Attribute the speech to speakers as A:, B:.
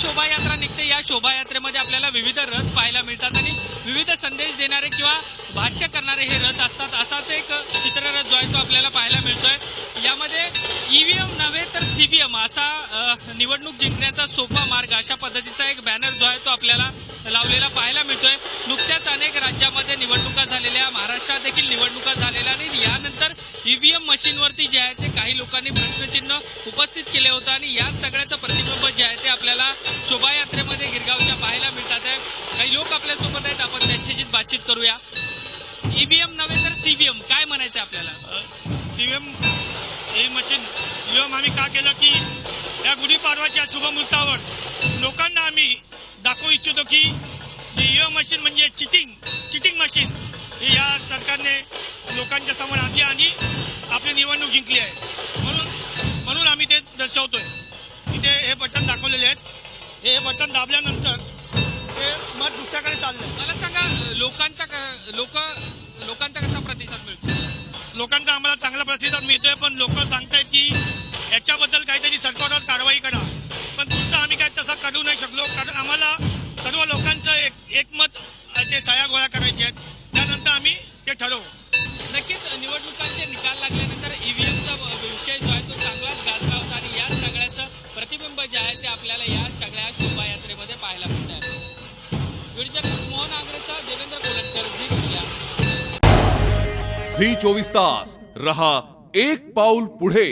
A: शोभायात्रा निघते। या शोभायात्रेमध्ये आपल्याला विविध रथ पाहायला मिळतात आणि विविध संदेश देणारे किंवा भाष्य करणारे हे रथ असतात। असाच एक चित्ररथ जो आहे तो आपल्याला पाहायला मिळतोय। यामध्ये ईव्हीएम नव्हे तर सीव्हीएम असा निवडणूक जिंकण्याचा सोपा मार्ग अशा पद्धतीचा एक बॅनर जो आहे तो आपल्याला लावलेला पाहायला मिळतोय। नुकत्याच अनेक राज्यामध्ये निवडणुका झालेल्या, महाराष्ट्रात देखील निवडणुका झालेल्या आणि यानंतर ईव्हीएम मशीनवरती जे आहे ते काही लोकांनी प्रश्नचिन्ह उपस्थित केले होतं आणि या सगळ्याचं प्रतिबिंब जे आहे ते आपल्याला शोभायात्रेमध्ये गिरगावच्या पाहायला मिळतात आहे। काही लोक आपल्यासोबत आहेत, आपण त्यांच्याशी बातचीत करूया। ईव्हीएम नव्हे तर सीव्हीएम काय म्हणायचं आपल्याला?
B: सीव्हीएम ही मशीन ईव्हीएम आम्ही का केलं की या गुढीपाडवाच्या शुभमुहूर्तावर लोकांना आम्ही दाखवू इच्छितो की ईव्हीएम मशीन म्हणजे चिटिंग मशीन ही या सरकारने लोकांच्या समोर आणली आणि आपली निवडणूक जिंकली आहे। म्हणून आम्ही ते दर्शवतोय। इथे हे बटन दाखवलेले आहेत, हे बटन दाबल्यानंतर ते मत दुसऱ्याकडे चाललंय।
A: मला सांगा लोकांचा कसा प्रतिसाद मिळतो?
B: लोकांचा आम्हाला चांगला प्रतिसाद मिळतोय, पण लोक सांगतायत की याच्याबद्दल काहीतरी सरकारवर कारवाई करा, पण तुमचं आम्ही काय तसं करू नाही शकलो, कारण आम्हाला सर्व लोकांचं एक मत ते सह्या गोळा करायचे आहेत, त्यानंतर आम्ही ते ठरवू।
A: नक्कीच निवडणुकांचे निकाल लागल्यानंतर ईव्हीएमचा विषय जो आहे तो चांगलाच गाजला होता आणि या सगळ्याचं प्रतिबिंब जे आहे ते आपल्याला या सगळ्या शोभायात्रेमध्ये पाहायला मिळत आहे। मोहन आग्रेसह Devendra Kolatkar, Zee Media.
C: Zee 24 तास रहा एक पाऊल पुढे।